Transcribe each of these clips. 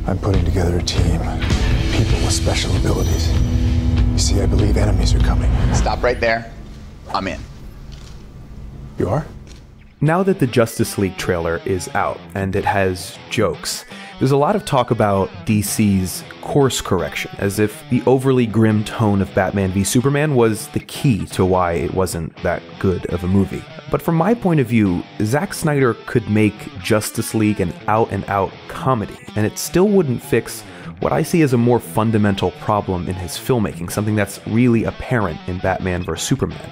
I'm putting together a team. People with special abilities. You see, I believe enemies are coming. Stop right there. I'm in. You are? Now that the Justice League trailer is out, and it has jokes, there's a lot of talk about DC's course correction, as if the overly grim tone of Batman v Superman was the key to why it wasn't that good of a movie. But from my point of view, Zack Snyder could make Justice League an out-and-out comedy, and it still wouldn't fix what I see as a more fundamental problem in his filmmaking, something that's really apparent in Batman v Superman.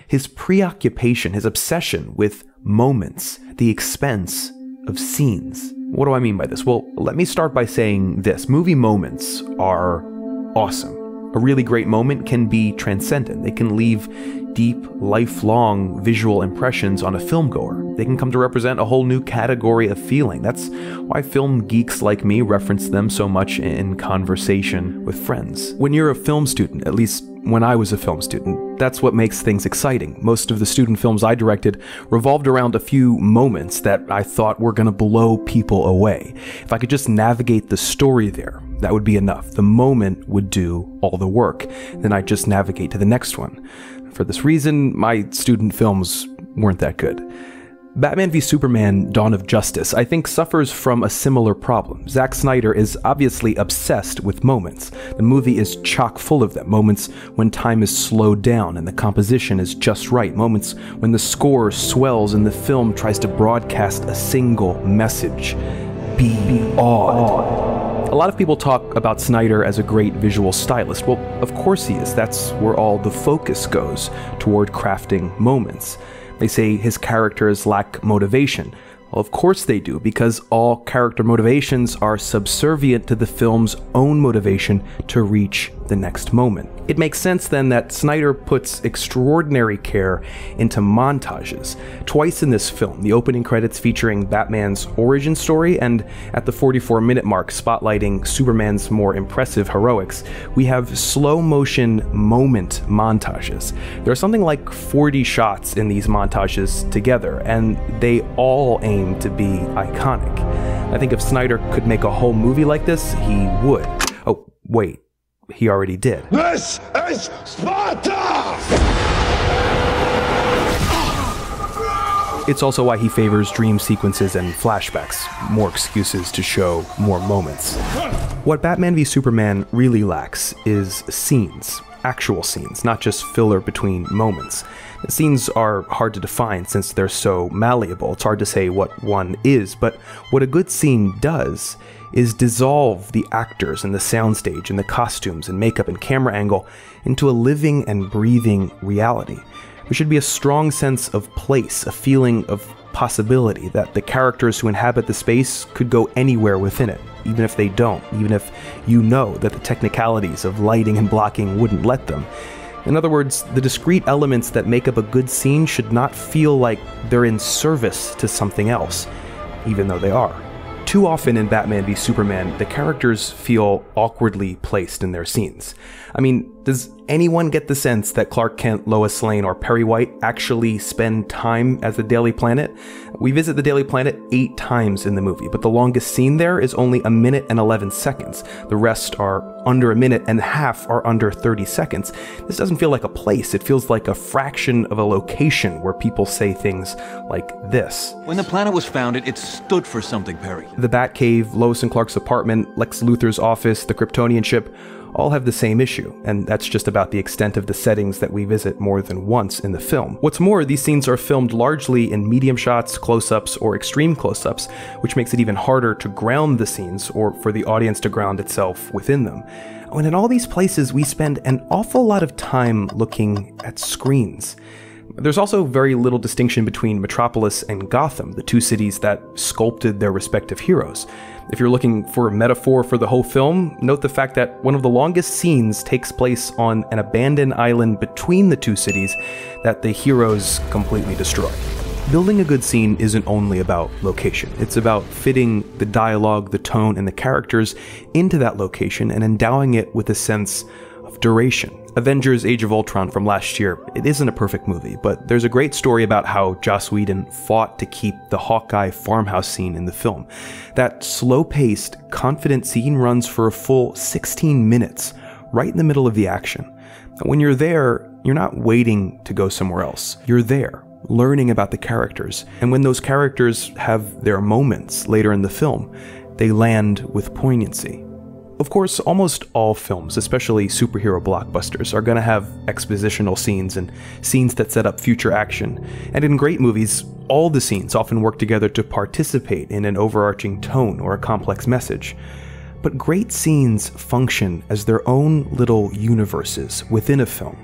His preoccupation, his obsession with moments, the expense of scenes. What do I mean by this? Well, let me start by saying this. Movie moments are awesome. A really great moment can be transcendent. They can leave deep, lifelong visual impressions on a filmgoer. They can come to represent a whole new category of feeling. That's why film geeks like me reference them so much in conversation with friends. When you're a film student, at least when I was a film student, that's what makes things exciting. Most of the student films I directed revolved around a few moments that I thought were going to blow people away. If I could just navigate the story there, that would be enough. The moment would do all the work. Then I'd just navigate to the next one. For this reason, my student films weren't that good. Batman v Superman: Dawn of Justice, I think, suffers from a similar problem. Zack Snyder is obviously obsessed with moments. The movie is chock full of them. Moments when time is slowed down and the composition is just right. Moments when the score swells and the film tries to broadcast a single message. Be awed. A lot of people talk about Snyder as a great visual stylist. Well, of course he is. That's where all the focus goes, toward crafting moments. They say his characters lack motivation. Well, of course they do, because all character motivations are subservient to the film's own motivation to reach the next moment. It makes sense then that Snyder puts extraordinary care into montages. Twice in this film, the opening credits featuring Batman's origin story, and at the 44-minute mark spotlighting Superman's more impressive heroics, we have slow-motion moment montages. There are something like 40 shots in these montages together, and they all aim to be iconic. I think if Snyder could make a whole movie like this, he would. Oh, wait. He already did. This is Sparta! It's also why he favors dream sequences and flashbacks, more excuses to show more moments. What Batman v Superman really lacks is scenes, actual scenes, not just filler between moments. The scenes are hard to define since they're so malleable. It's hard to say what one is, but what a good scene does is dissolve the actors and the soundstage and the costumes and makeup and camera angle into a living and breathing reality. There should be a strong sense of place, a feeling of possibility, that the characters who inhabit the space could go anywhere within it, even if they don't, even if you know that the technicalities of lighting and blocking wouldn't let them. In other words, the discrete elements that make up a good scene should not feel like they're in service to something else, even though they are. Too often in Batman v Superman, the characters feel awkwardly placed in their scenes. I mean, does anyone get the sense that Clark Kent, Lois Lane, or Perry White actually spend time at the Daily Planet? We visit the Daily Planet 8 times in the movie, but the longest scene there is only 1 minute and 11 seconds. The rest are under 1 minute, and half are under 30 seconds. This doesn't feel like a place, it feels like a fraction of a location where people say things like this. When the planet was founded, it stood for something, Perry. The Batcave, Lois and Clark's apartment, Lex Luthor's office, the Kryptonian ship, all have the same issue, and that's just about the extent of the settings that we visit more than once in the film. What's more, these scenes are filmed largely in medium shots, close-ups, or extreme close-ups, which makes it even harder to ground the scenes, or for the audience to ground itself within them. And in all these places, we spend an awful lot of time looking at screens. There's also very little distinction between Metropolis and Gotham, the two cities that sculpted their respective heroes. If you're looking for a metaphor for the whole film, note the fact that one of the longest scenes takes place on an abandoned island between the two cities that the heroes completely destroy. Building a good scene isn't only about location. It's about fitting the dialogue, the tone, and the characters into that location and endowing it with a sense of duration. Avengers Age of Ultron from last year, it isn't a perfect movie, but there's a great story about how Joss Whedon fought to keep the Hawkeye farmhouse scene in the film. That slow-paced, confident scene runs for a full 16 minutes, right in the middle of the action. And when you're there, you're not waiting to go somewhere else. You're there, learning about the characters. And when those characters have their moments later in the film, they land with poignancy. Of course, almost all films, especially superhero blockbusters, are going to have expositional scenes and scenes that set up future action. And in great movies, all the scenes often work together to participate in an overarching tone or a complex message. But great scenes function as their own little universes within a film,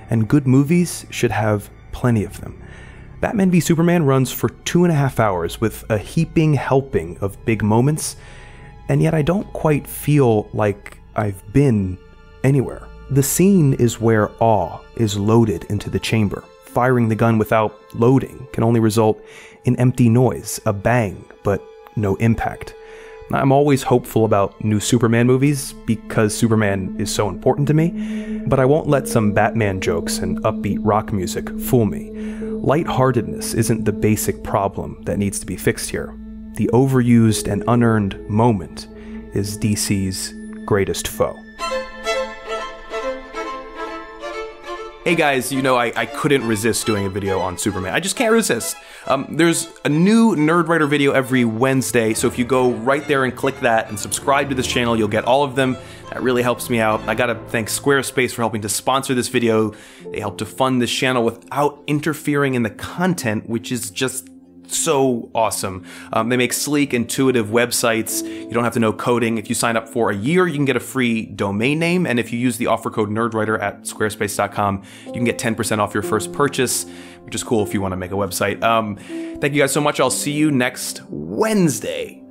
and good movies should have plenty of them. Batman v Superman runs for 2.5 hours with a heaping helping of big moments, and yet I don't quite feel like I've been anywhere. The scene is where awe is loaded into the chamber. Firing the gun without loading can only result in empty noise, a bang, but no impact. I'm always hopeful about new Superman movies because Superman is so important to me, but I won't let some Batman jokes and upbeat rock music fool me. Lightheartedness isn't the basic problem that needs to be fixed here. The overused and unearned moment is DC's greatest foe. Hey guys, you know I couldn't resist doing a video on Superman. I just can't resist. There's a new Nerdwriter video every Wednesday, so if you go right there and click that and subscribe to this channel, you'll get all of them. That really helps me out. I gotta thank Squarespace for helping to sponsor this video. They help to fund this channel without interfering in the content, which is just so awesome. They make sleek, intuitive websites. You don't have to know coding. If you sign up for a year, you can get a free domain name, and if you use the offer code NERDWRITER at squarespace.com, you can get 10% off your first purchase, which is cool if you want to make a website. Thank you guys so much. I'll see you next Wednesday.